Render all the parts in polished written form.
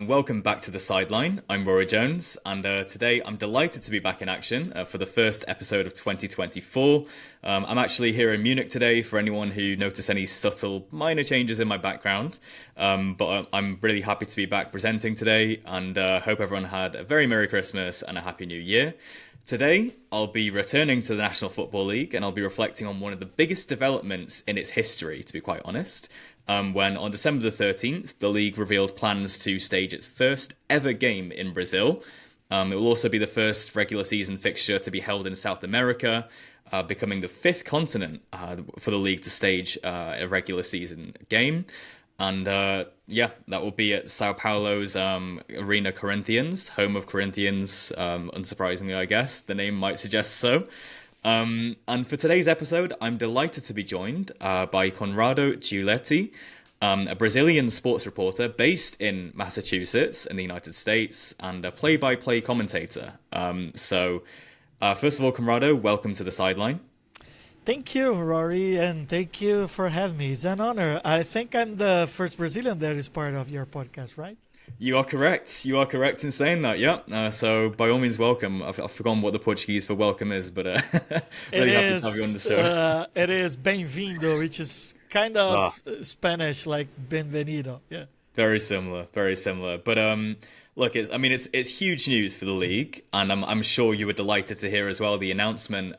Welcome back to The Sideline. I'm Rory Jones, and today I'm delighted to be back in action for the first episode of 2024. I'm actually here in Munich today for anyone who noticed any subtle minor changes in my background, but I'm really happy to be back presenting today, and hope everyone had a very Merry Christmas and a Happy New Year. Today, I'll be returning to the National Football League and I'll be reflecting on one of the biggest developments in its history, to be quite honest, when on December the 13th, the league revealed plans to stage its first ever game in Brazil. It will also be the first regular season fixture to be held in South America, becoming the fifth continent for the league to stage a regular season game. And that will be at Sao Paulo's Arena Corinthians, home of Corinthians, unsurprisingly, I guess. The name might suggest so. And for today's episode, I'm delighted to be joined by Conrado Giulietti, a Brazilian sports reporter based in Massachusetts in the United States and a play-by-play commentator. So first of all, Conrado, welcome to The Sideline. Thank you, Rory, and thank you for having me. It's an honor. I think I'm the first Brazilian that is part of your podcast, right? You are correct. You are correct in saying that, yeah. So by all means, welcome. I've forgotten what the Portuguese for welcome is, but really happy to have you on the show. It is bem-vindo, which is kind of Spanish, like bienvenido. Yeah. Very similar, very similar. But look, it's huge news for the league, and I'm sure you were delighted to hear as well the announcement.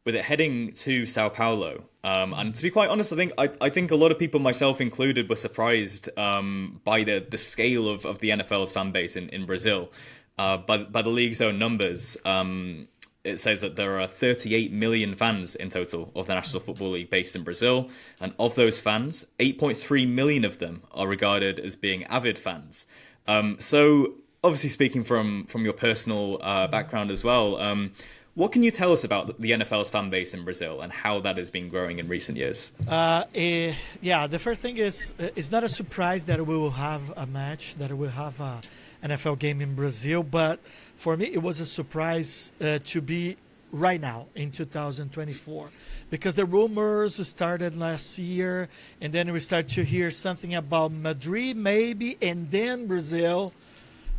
With it heading to Sao Paulo. And to be quite honest, I think a lot of people, myself included, were surprised by the scale of the NFL's fan base in Brazil. By the league's own numbers, it says that there are 38 million fans in total of the National Football League based in Brazil. And of those fans, 8.3 million of them are regarded as being avid fans. So obviously speaking from your personal background as well, what can you tell us about the NFL's fan base in Brazil and how that has been growing in recent years? The first thing is it's not a surprise that we will have a match, that we will have an NFL game in Brazil. But for me, it was a surprise to be right now in 2024 because the rumors started last year and then we start to hear something about Madrid maybe and then Brazil.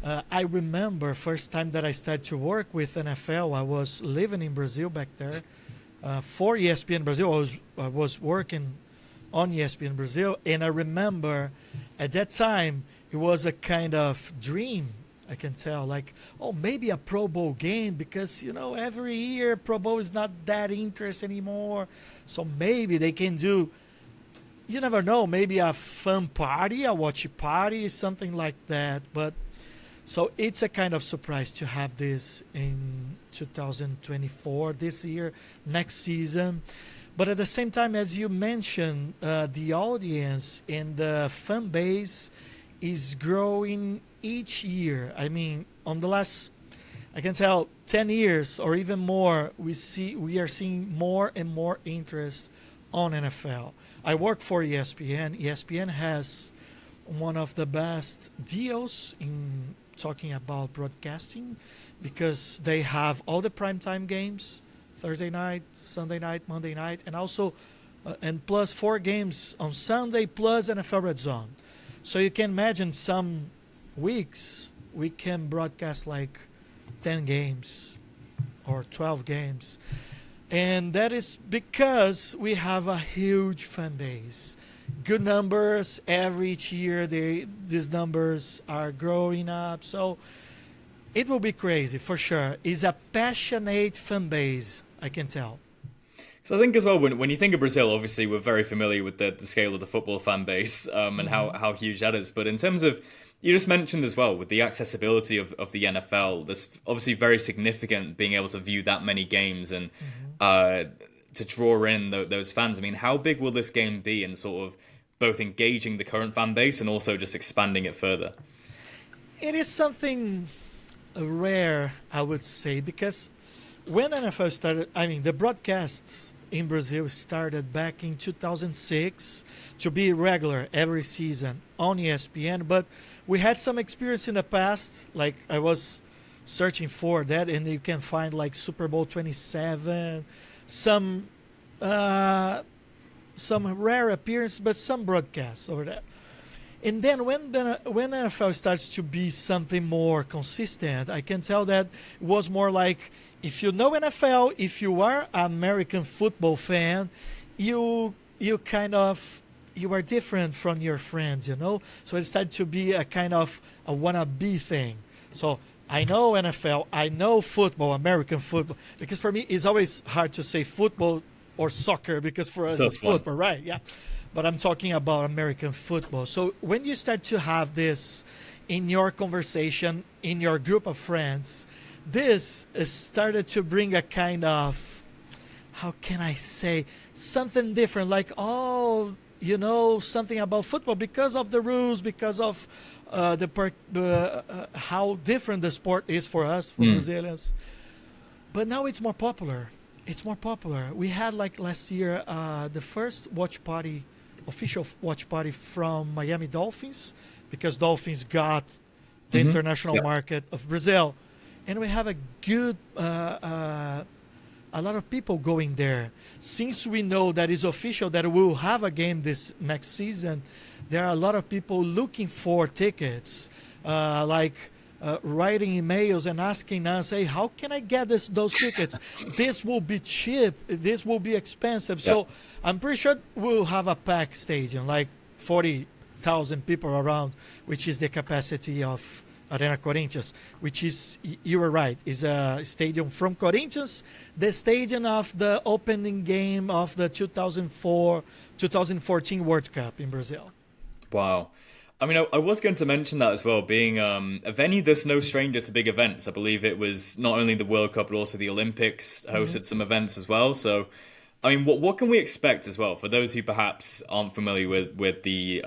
I remember first time that I started to work with NFL, I was living in Brazil back there for ESPN Brazil. I was working on ESPN Brazil, and I remember at that time it was a kind of dream, I can tell, like, oh, maybe a Pro Bowl game because, every year Pro Bowl is not that interesting anymore. So maybe they can do, you never know, maybe a fun party, a watch party, something like that. But so it's a kind of surprise to have this in 2024, this year, next season. But at the same time, as you mentioned, the audience and the fan base is growing each year. I mean, on the last, I can tell, 10 years or even more, we are seeing more and more interest on NFL. I work for ESPN. ESPN has one of the best deals in talking about broadcasting because they have all the primetime games, Thursday night, Sunday night, Monday night, and also and plus 4 games on Sunday plus NFL Red Zone. So you can imagine some weeks we can broadcast like 10 games or 12 games. And that is because we have a huge fan base. Good numbers each year. These numbers are growing up, so it will be crazy for sure. It's a passionate fan base, I can tell. So I think as well, when you think of Brazil, obviously we're very familiar with the scale of the football fan base and how huge that is. But in terms of, you just mentioned as well, with the accessibility of the NFL, there's obviously very significant being able to view that many games and to draw in those fans. I mean, how big will this game be in sort of both engaging the current fan base and also just expanding it further? It is something rare, I would say, because when NFL started, the broadcasts in Brazil started back in 2006 to be regular every season on ESPN, but we had some experience in the past, like I was searching for that, and you can find like Super Bowl 27, some rare appearance, but some broadcasts over that. And then when NFL starts to be something more consistent, I can tell that it was more like, if you know NFL, if you are an American football fan, you kind of, you are different from your friends, you know. So it started to be a kind of a wannabe thing. So I know NFL, I know football, American football, because for me it's always hard to say football or soccer, because for us it's football, right? Yeah. But I'm talking about American football. So when you start to have this in your conversation, in your group of friends, this started to bring a kind of, how can I say, something different, like, oh, you know, something about football because of the rules, because of how different the sport is for us, for Brazilians. But now it's more popular. It's more popular. We had, like, last year, the first watch party, official watch party from Miami Dolphins, because Dolphins got the international market of Brazil. And we have a good, a lot of people going there. Since we know that it's official that we'll have a game this next season, there are a lot of people looking for tickets, writing emails and asking us, hey, how can I get those tickets? This will be cheap. This will be expensive. So I'm pretty sure we'll have a packed stadium, like 40,000 people around, which is the capacity of Arena Corinthians, which is, you were right, is a stadium from Corinthians, the stadium of the opening game of the 2014 World Cup in Brazil. Wow. I mean, I was going to mention that as well, being a venue that's no stranger to big events. I believe it was not only the World Cup, but also the Olympics hosted some events as well. So, I mean, what can we expect as well for those who perhaps aren't familiar with the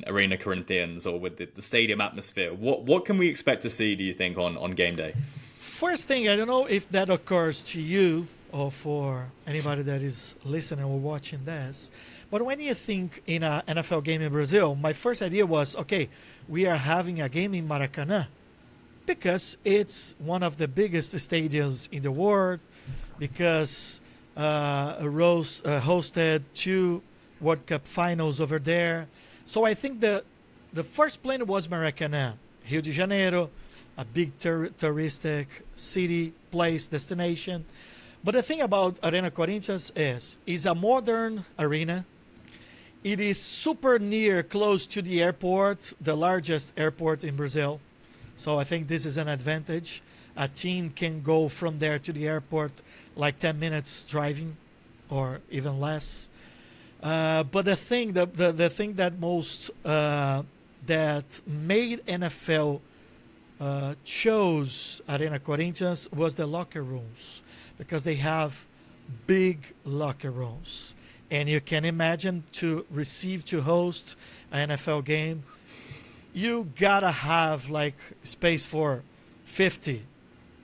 Arena Corinthians or with the stadium atmosphere? What can we expect to see, do you think, on game day? First thing, I don't know if that occurs to you or for anybody that is listening or watching this, but when you think in an NFL game in Brazil, my first idea was, okay, we are having a game in Maracanã because it's one of the biggest stadiums in the world, because hosted 2 World Cup finals over there. So I think the first plan was Maracanã, Rio de Janeiro, a big touristic city, place, destination. But the thing about Arena Corinthians is a modern arena. It is super near, close to the airport, the largest airport in Brazil. So I think this is an advantage. A team can go from there to the airport like 10 minutes driving or even less. But the thing that most that made NFL chose Arena Corinthians was the locker rooms, because they have big locker rooms. And you can imagine, to host an NFL game, you gotta have like space for 50,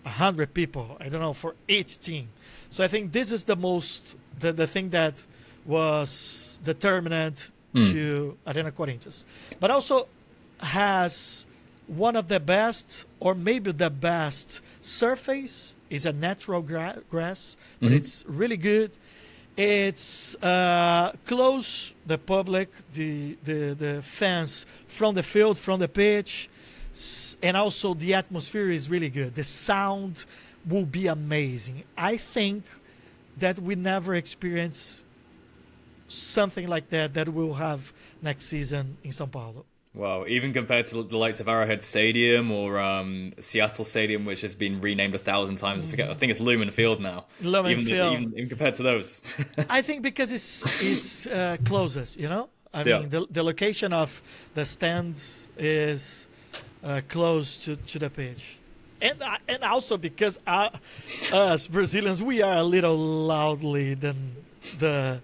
100 people, I don't know, for each team. So I think this is the thing that was determinant to Arena Corinthians. But also has one of the best, or maybe the best, surface. Is a natural grass, but it's really good. It's close the public, the fans from the field, from the pitch, and also the atmosphere is really good. The sound will be amazing. I think that we never experience something like that we'll have next season in Sao Paulo. Wow, even compared to the likes of Arrowhead Stadium or Seattle Stadium, which has been renamed 1,000 times. I think it's Lumen Field now. Even compared to those. I think because it's closest, you know? I mean, the location of the stands is close to the pitch. And also because us Brazilians, we are a little loudly than the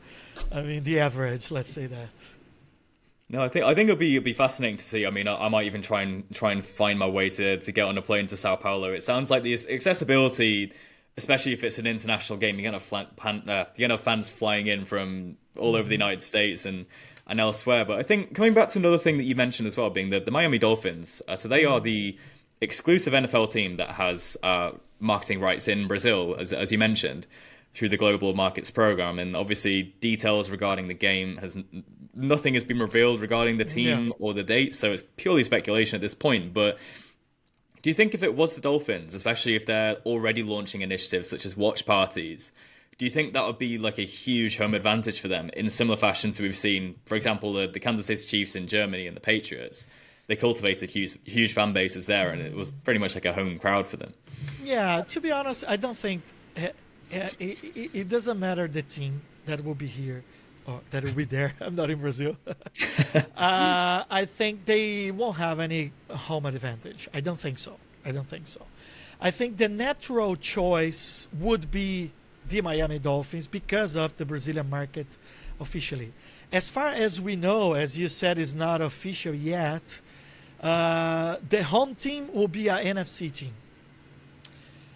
average, let's say that. No, I think it'll be fascinating to see. I mean, I might even try and find my way to get on a plane to Sao Paulo. It sounds like the accessibility, especially if it's an international game, you're gonna have fans flying in from all over the United States and elsewhere. But I think coming back to another thing that you mentioned as well, being the Miami Dolphins. So they are the exclusive NFL team that has marketing rights in Brazil, as you mentioned, through the Global Markets Program, and obviously details regarding the game has nothing has been revealed regarding the Yeah. team or the date, so it's purely speculation at this point. But do you think if it was the Dolphins, especially if they're already launching initiatives such as watch parties, do you think that would be like a huge home advantage for them in similar fashion to we've seen, for example, the Kansas City Chiefs in Germany and the Patriots? They cultivated huge fan bases there, and it was pretty much like a home crowd for them. Yeah, to be honest, I don't think it doesn't matter the team that will be here or that will be there. I'm not in Brazil. I think they won't have any home advantage. I don't think so. I don't think so. I think the natural choice would be the Miami Dolphins because of the Brazilian market officially. As far as we know, as you said, is not official yet. The home team will be a NFC team.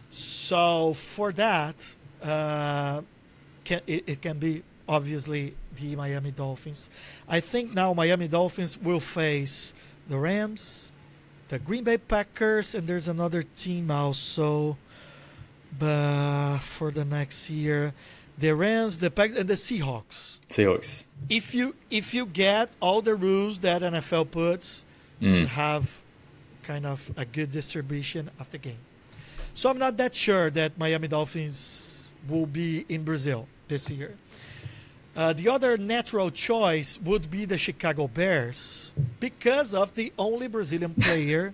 So for that, it can be obviously the Miami Dolphins. I think now Miami Dolphins will face the Rams, the Green Bay Packers, and there's another team also. But for the next year, the Rams, the Packers, and the Seahawks. Seahawks. If you get all the rules that NFL puts to have kind of a good distribution of the game. So I'm not that sure that Miami Dolphins will be in Brazil this year. The other natural choice would be the Chicago Bears because of the only Brazilian player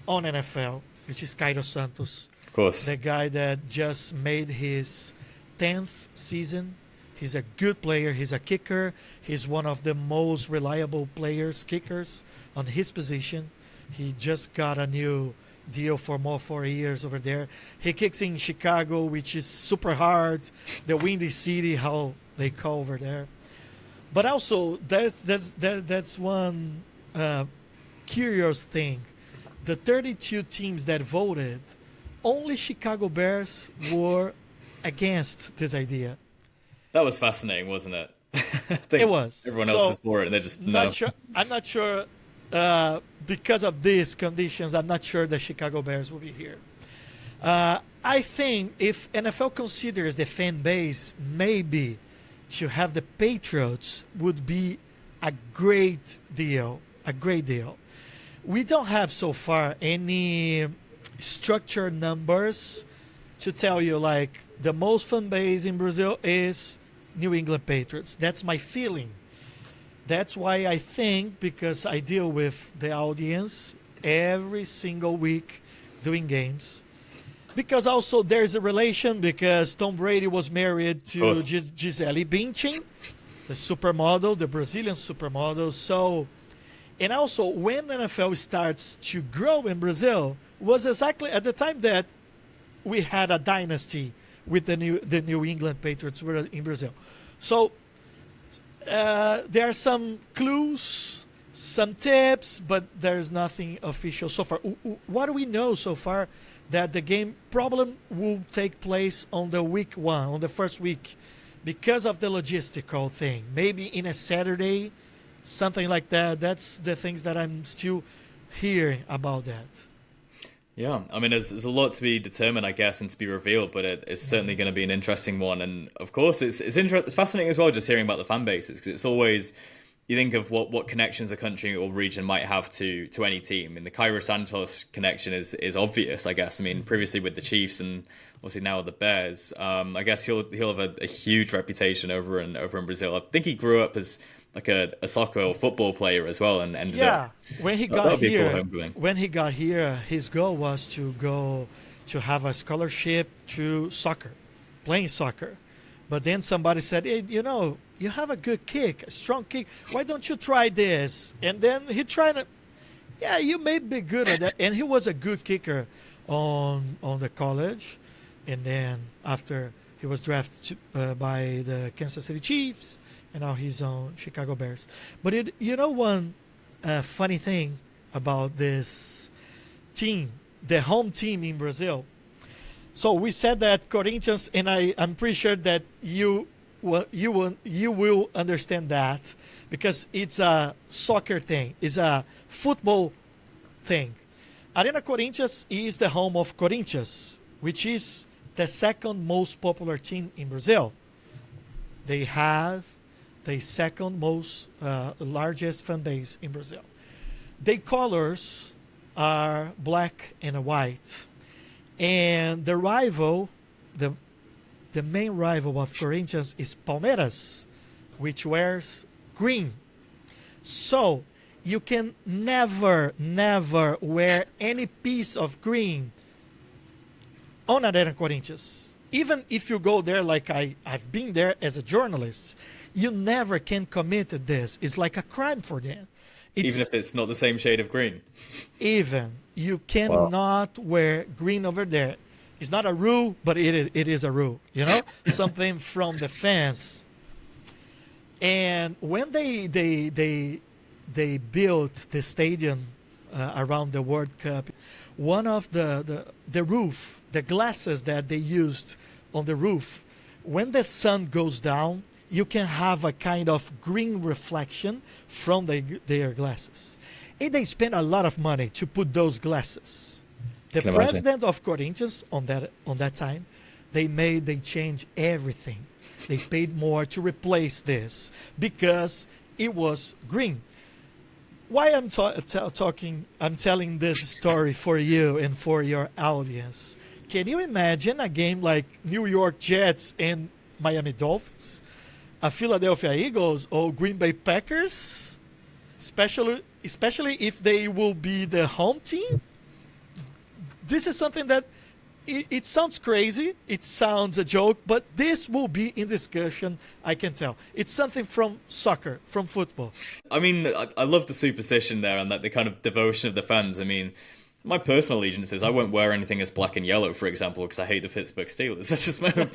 on NFL, which is Cairo Santos, Of course. the guy that just made his 10th season. He's a good player. He's a kicker. He's one of the most reliable kickers on his position. He just got a new deal for more 4 years over there. He kicks in Chicago, which is super hard, the Windy City, how they call over there. But also, that's one curious thing. The 32 teams that voted, only Chicago Bears were against this idea. That was fascinating, wasn't it? I think It was. Everyone So, else is for it, and they're just no. I'm not sure. Because of these conditions, I'm not sure the Chicago Bears will be here. I think if NFL considers the fan base, maybe to have the Patriots would be a great deal. A great deal. We don't have so far any structured numbers to tell you like the most fan base in Brazil is New England Patriots. That's my feeling. That's why I think, because I deal with the audience every single week doing games. Because also there's a relation, because Tom Brady was married to Gisele Bündchen, the supermodel, the Brazilian supermodel. So, and also when NFL starts to grow in Brazil was exactly at the time that we had a dynasty with the New England Patriots were in Brazil. So there are some clues, some tips, but there's nothing official so far. What do we know so far? That the game problem will take place on the week one, on the first week, because of the logistical thing. Maybe in a Saturday, something like that. That's the things that I'm still hearing about that. Yeah, I mean, there's a lot to be determined, I guess, and to be revealed, but it's certainly going to be an interesting one. And of course, it's fascinating as well, just hearing about the fan bases, because it's always, you think of what connections a country or region might have to any team. And the Cairo Santos connection is obvious, I guess. I mean, previously with the Chiefs and obviously now with the Bears, I guess he'll have a huge reputation over in Brazil. I think he grew up as like a soccer or football player as well, and ended up. When he got here, his goal was to go to have a scholarship to soccer, playing soccer. But then somebody said, hey, you have a good kick, a strong kick. Why don't you try this? And then he tried it. Yeah, you may be good at that. And he was a good kicker on the college. And then after he was drafted by the Kansas City Chiefs, and now he's on Chicago Bears. But one funny thing about this team, the home team in Brazil. So we said that Corinthians, and I'm pretty sure that you will understand that, because it's a soccer thing, it's a football thing. Arena Corinthians is the home of Corinthians, which is the second most popular team in Brazil. They have the second most largest fan base in Brazil. Their colors are black and white, and the rival, the main rival of Corinthians is Palmeiras, which wears green. So you can never, never wear any piece of green on Arena Corinthians. Even if you go there, like I've been there as a journalist, you never can commit this. It's like a crime for them. Even if it's not the same shade of green. Even you Wow. cannot wear green over there. It's not a rule, but it is a rule. You know, something from the fans. And when they built the stadium around the World Cup, one of the roof, the glasses that they used on the roof, when the sun goes down, you can have a kind of green reflection from their glasses. And they spent a lot of money to put those glasses. The Can imagine. president of Corinthians on that time, they changed everything. They paid more to replace this because it was green. Why I'm talking? I'm telling this story for you and for your audience. Can you imagine a game like New York Jets and Miami Dolphins, a Philadelphia Eagles or Green Bay Packers, especially if they will be the home team? This is something that it sounds crazy, it sounds a joke, but this will be in discussion, I can tell. It's something from soccer, from football. I mean, I love the superstition there and that the kind of devotion of the fans. I mean, my personal allegiance is I won't wear anything that's black and yellow, for example, because I hate the Pittsburgh Steelers. That's just my own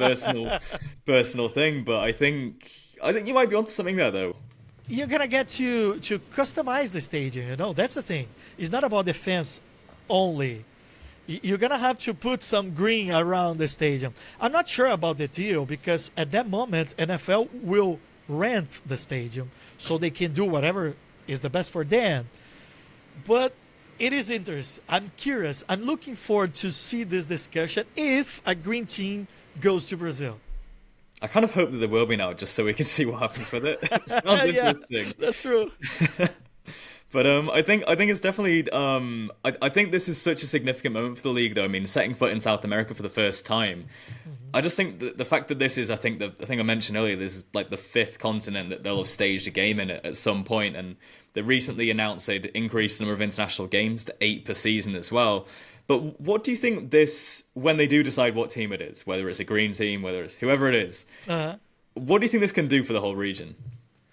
personal thing. But I think you might be onto something there, though. You're gonna get to customize the stadium, you know, that's the thing. It's not about the fans only. You're going to have to put some green around the stadium. I'm not sure about the deal because at that moment, NFL will rent the stadium so they can do whatever is the best for them. But it is interesting. I'm curious. I'm looking forward to see this discussion if a green team goes to Brazil. I kind of hope that there will be now, just so we can see what happens with it. It sounds Yeah, interesting. that's true. But I think it's definitely I think this is such a significant moment for the league, though. I mean, setting foot in South America for the first time. I just think that the fact that this is, I think the thing I mentioned earlier, this is like the fifth continent that they'll have staged a game in at some point, and they recently announced they'd increased the number of international games to 8 per season as well. But what do you think this, when they do decide what team it is, whether it's a green team, whether it's whoever it is, what do you think this can do for the whole region?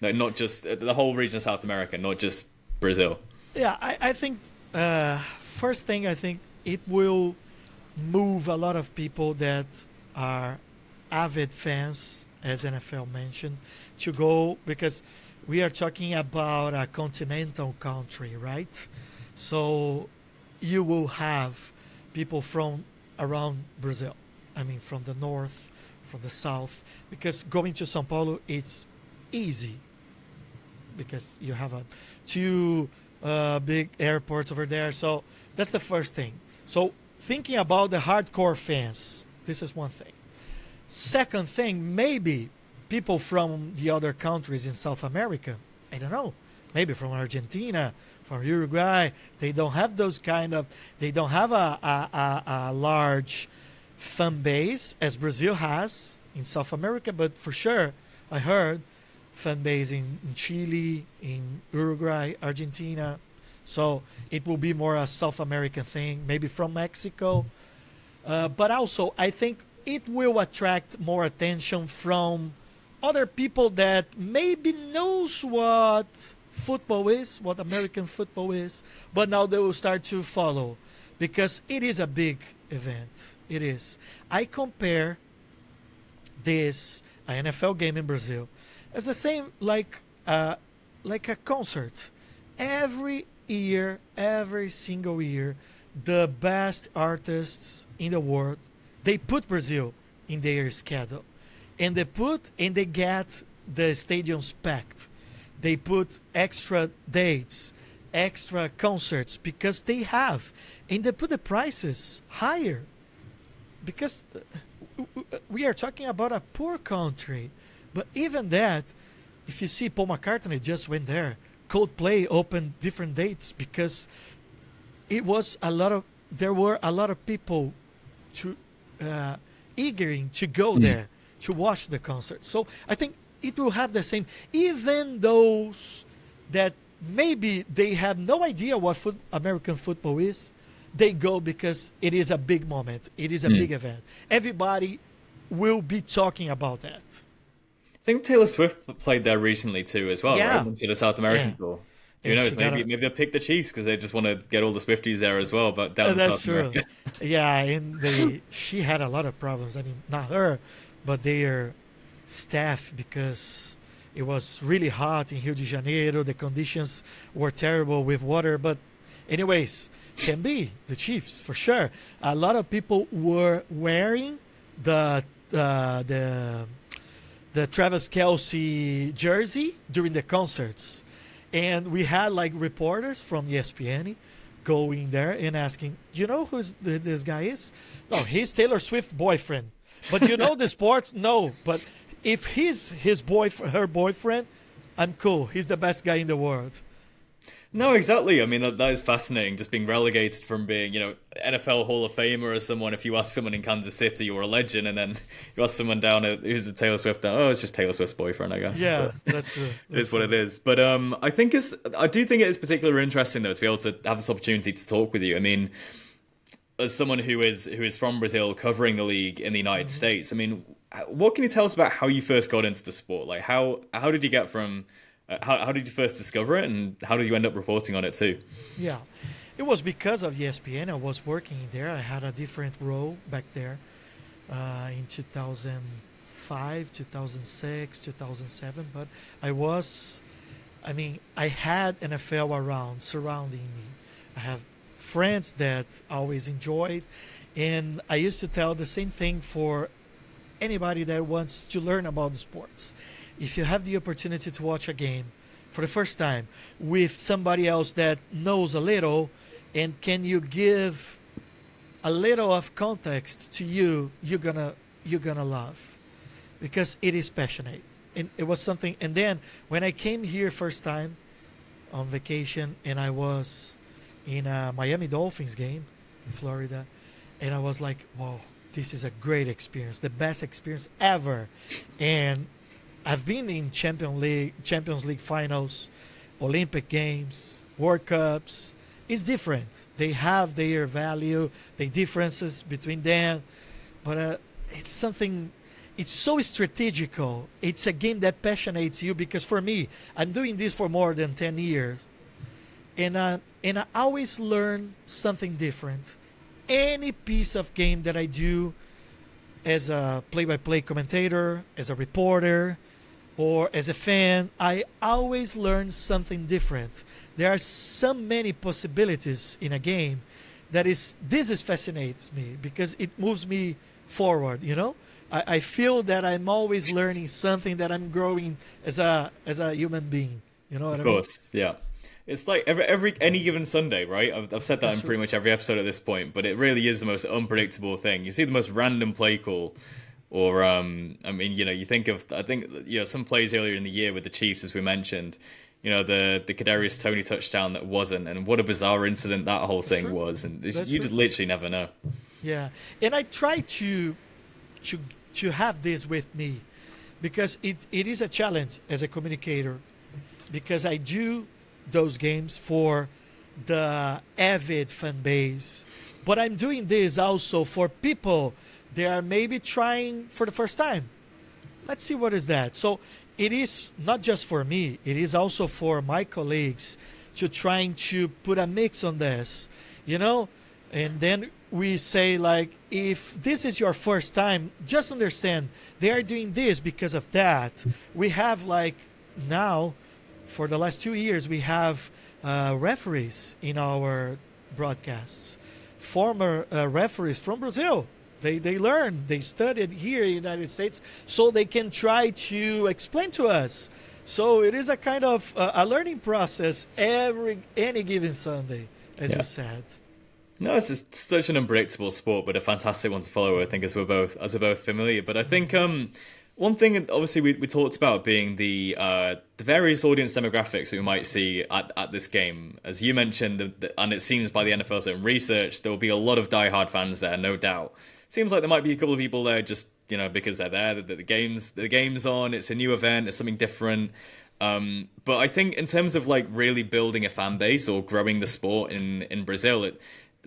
Like, not just the whole region of South America, not just Brazil. Yeah, I think first thing, I think it will move a lot of people that are avid fans, as NFL mentioned, to go, because we are talking about a continental country, right? So you will have people from around Brazil. I mean, from the north, from the south, because going to Sao Paulo, it's easy because you have two big airports over there. So that's the first thing. So thinking about the hardcore fans, this is one thing. Second thing, maybe people from the other countries in South America, I don't know, maybe from Argentina, from Uruguay, they don't have they don't have a large fan base as Brazil has in South America, but for sure, I heard fan base in Chile, in Uruguay, Argentina. So it will be more a South American thing, maybe from Mexico. But also, I think it will attract more attention from other people that maybe knows what football is, what American football is, but now they will start to follow because it is a big event. It is. I compare this NFL game in Brazil as the same like a concert. Every year, every single year, the best artists in the world, they put Brazil in their schedule, and they get the stadiums packed. They put extra dates, extra concerts because they have, and they put the prices higher because we are talking about a poor country. But even that, if you see Paul McCartney just went there, Coldplay opened different dates because it was a lot of there were a lot of people to eagering to go there to watch the concert. So I think it will have the same. Even those that maybe they have no idea what American football is, they go because it is a big moment. It is a big event. Everybody will be talking about that. I think Taylor Swift played there recently too, as well, Yeah. right? To the South American tour. Who And knows? she got Maybe they'll pick the Chiefs because they just want to get all the Swifties there as well. But down in That's South true. America. Yeah, and she had a lot of problems. I mean, not her, but their staff because it was really hot in Rio de Janeiro. The conditions were terrible with water. But, anyways, can be the Chiefs for sure. A lot of people were wearing the Travis Kelce jersey during the concerts. And we had like reporters from ESPN going there and asking, you know who this guy is? No, he's Taylor Swift's boyfriend. But you know the sports? No. But if he's her boyfriend, I'm cool. He's the best guy in the world. No, exactly. I mean, that is fascinating. Just being relegated from being, NFL Hall of Famer or someone. If you ask someone in Kansas City, you're a legend, and then you ask someone down at who's the Taylor Swift. Oh, it's just Taylor Swift's boyfriend, I guess. Yeah, that's true. It is what it is. But I do think it is particularly interesting though to be able to have this opportunity to talk with you. I mean, as someone who is from Brazil, covering the league in the United States. I mean, what can you tell us about how you first got into the sport? Like, how did you get from how did you first discover it, and how did you end up reporting on it too? Yeah, it was because of ESPN. I was working there. I had a different role back there in 2005, 2006, 2007. But I had NFL around, surrounding me. I have friends that always enjoyed, and I used to tell the same thing for anybody that wants to learn about the sports. If you have the opportunity to watch a game for the first time with somebody else that knows a little, and can you give a little of context to you're gonna love, because it is passionate. And it was something. And then when I came here first time on vacation, and I was in a Miami Dolphins game in Florida, and I was like, wow, this is a great experience, the best experience ever. And I've been in Champions League finals, Olympic Games, World Cups. It's different. They have their value, the differences between them, but it's something. It's so strategical. It's a game that passionates you, because for me, I'm doing this for more than 10 years, and I always learn something different. Any piece of game that I do as a play-by-play commentator, as a reporter, or as a fan, I always learn something different. There are so many possibilities in a game this fascinates me, because it moves me forward, I feel that I'm always learning something, that I'm growing as a human being. You know what I mean? Of course, yeah. It's like any given Sunday, right? I've said that in pretty much every episode at this point, but it really is the most unpredictable thing. You see the most random play call, or you think of some plays earlier in the year with the Chiefs, as we mentioned. The Kadarius Toney touchdown that wasn't, and what a bizarre incident that whole thing was, and you just literally never know. Yeah, and I try to have this with me, because it is a challenge as a communicator, because I do those games for the avid fan base, but I'm doing this also for people that are maybe trying for the first time. Let's see what is that. So it is not just for me, it is also for my colleagues to trying to put a mix on this, and then we say, like, if this is your first time, just understand they are doing this because of that. We have, like, now, for the last 2 years, we have referees in our broadcasts, former referees from Brazil. They learned, they studied here in the United States, so they can try to explain to us. So it is a kind of a learning process any given Sunday, as you said. No, it's just such an unpredictable sport, but a fantastic one to follow, I think, as we're both familiar. But I think One thing, obviously, we talked about being the various audience demographics that we might see at this game. As you mentioned, and it seems by the NFL's own research, there will be a lot of diehard fans there, no doubt. Seems like there might be a couple of people there just because they're there, that the game's on, it's a new event, it's something different. But I think in terms of like really building a fan base or growing the sport in Brazil,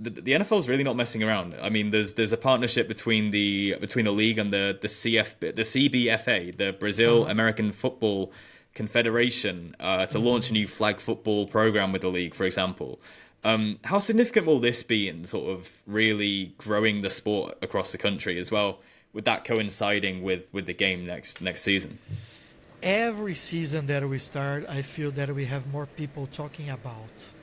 the NFL's really not messing around. I mean, there's a partnership between the league and the CBFA, the Brazil American Football Confederation, to launch a new flag football program with the league, for example. How significant will this be in sort of really growing the sport across the country as well, with that coinciding with the game next season? Every season that we start, I feel that we have more people talking about,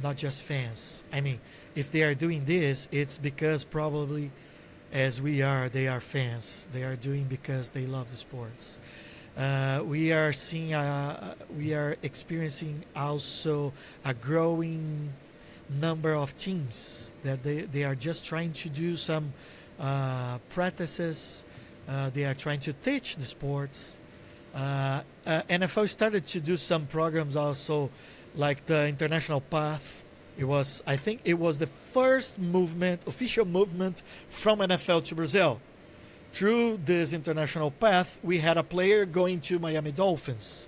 not just fans. I mean, if they are doing this, it's because probably, as we are, they are fans. They are doing because they love the sports. We are seeing, we are experiencing also a growing number of teams that they are just trying to do some practices. They are trying to teach the sports. NFL started to do some programs also, like the International Path. I think it was the first official movement from NFL to Brazil. Through this International Path, we had a player going to Miami Dolphins.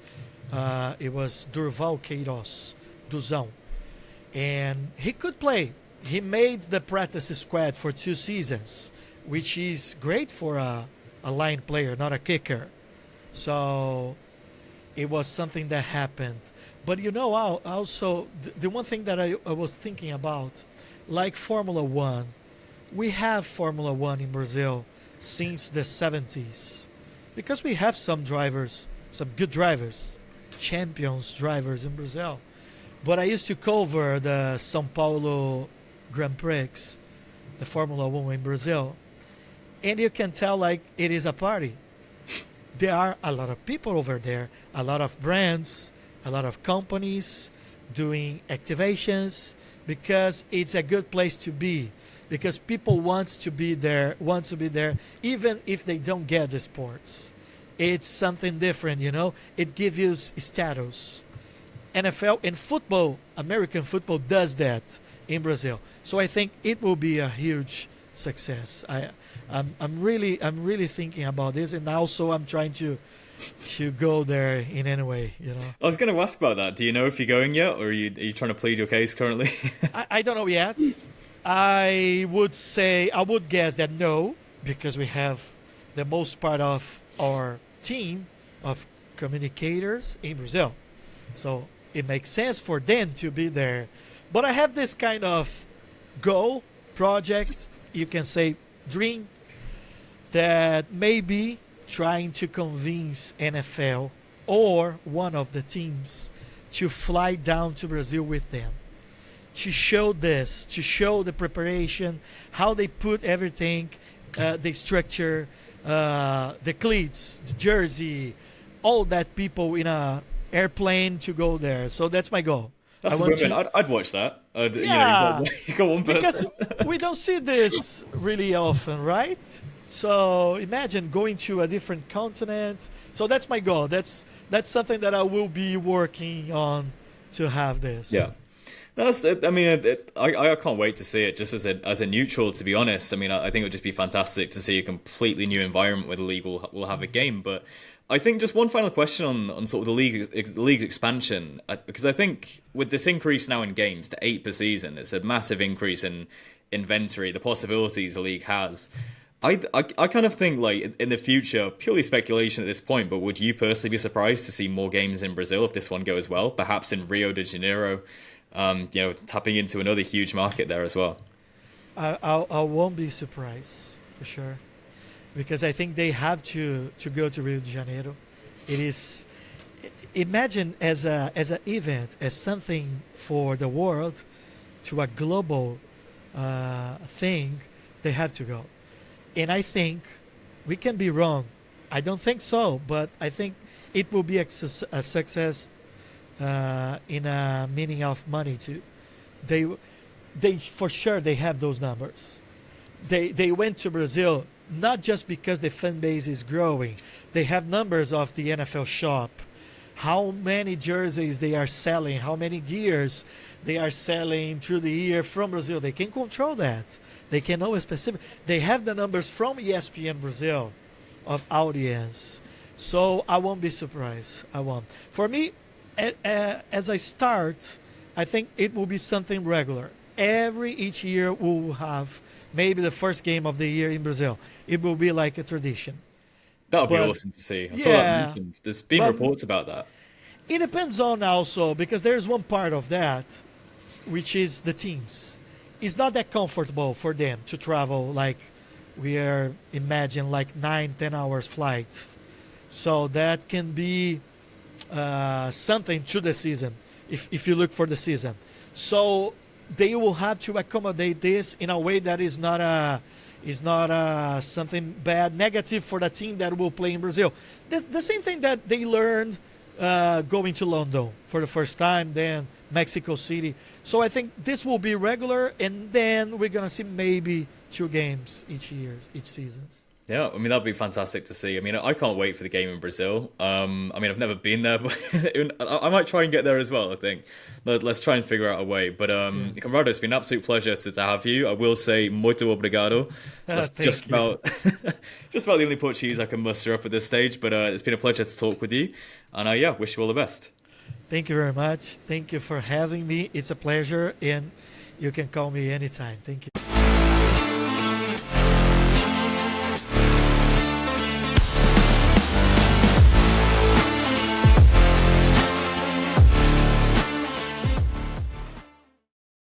It was Durval Queiroz, Duzão. And he could play. He made the practice squad for 2 seasons, which is great for a line player, not a kicker. So it was something that happened. But also, the one thing that I was thinking about, like Formula One, we have Formula One in Brazil since the 70s. Because we have some drivers, some good drivers, champions drivers in Brazil. But I used to cover the Sao Paolo Grand Prix, the Formula One in Brazil. And you can tell like it is a party. There are a lot of people over there, a lot of brands, a lot of companies doing activations, because it's a good place to be, because people want to be there, even if they don't get the sports. It's something different, It gives you status. NFL and football, American football does that in Brazil. So I think it will be a huge success. I'm really thinking about this, and also I'm trying to go there in any way. I was going to ask about that. Do you know if you're going yet, or are you trying to plead your case currently? I don't know yet. I would guess that no, because we have the most part of our team of communicators in Brazil. So it makes sense for them to be there. But I have this kind of goal, project, you can say dream, that maybe trying to convince NFL or one of the teams to fly down to Brazil with them, to show the preparation, how they put everything, the structure, the cleats, the jersey, all that, people in a airplane to go there. So that's my goal. That's a good one. I'd watch that. Yeah, you got one person. Because we don't see this really often, right? So imagine going to a different continent. So that's my goal. That's something that I will be working on to have this. Yeah. I can't wait to see it just as a neutral, to be honest. I mean, I think it would just be fantastic to see a completely new environment where the league will have a game. But I think just one final question on sort of the league's expansion, because I think with this increase now in games to 8 per season, it's a massive increase in inventory, the possibilities the league has. I kind of think, like, in the future, purely speculation at this point, but would you personally be surprised to see more games in Brazil if this one goes well? Perhaps in Rio de Janeiro, tapping into another huge market there as well. I won't be surprised, for sure, because I think they have to go to Rio de Janeiro. It is, imagine as an event, as something for the world, to a global thing, they have to go. And I think we can be wrong. I don't think so, but I think it will be a success in a meaning of money too. They for sure they have those numbers. They went to Brazil not just because the fan base is growing. They have numbers of the NFL shop, how many jerseys they are selling, how many gears they are selling through the year from Brazil. They can control that. They can know a specific. They have the numbers from ESPN Brazil of audience. So I won't be surprised. I won't. For me, as I start, I think it will be something regular. Each year we will have maybe the first game of the year in Brazil. It will be like a tradition. That would be But awesome to see. I saw that yeah, mentioned. There's been but reports about that. it depends on also because there's one part of that, which is the teams. It's not that comfortable for them to travel like we are imagine like 9-10 hours flight. So that can be something to the season if you look for the season. So they will have to accommodate this in a way that is not something bad, negative for the team that will play in Brazil. The same thing that they learned going to London for the first time, then Mexico City. So I think this will be regular, and then we're gonna see maybe 2 games each season. Yeah, I mean that'd be fantastic to see. I mean, I can't wait for the game in Brazil. I mean, I've never been there, but I might try and get there as well. I think let's try and figure out a way. But Yeah. Conrado, it's been an absolute pleasure to have you. I will say muito obrigado. That's just Thank you. about just about the only Portuguese I can muster up at this stage. But it's been a pleasure to talk with you, and yeah, wish you all the best. Thank you very much. Thank you for having me. It's a pleasure, and you can call me anytime. Thank you.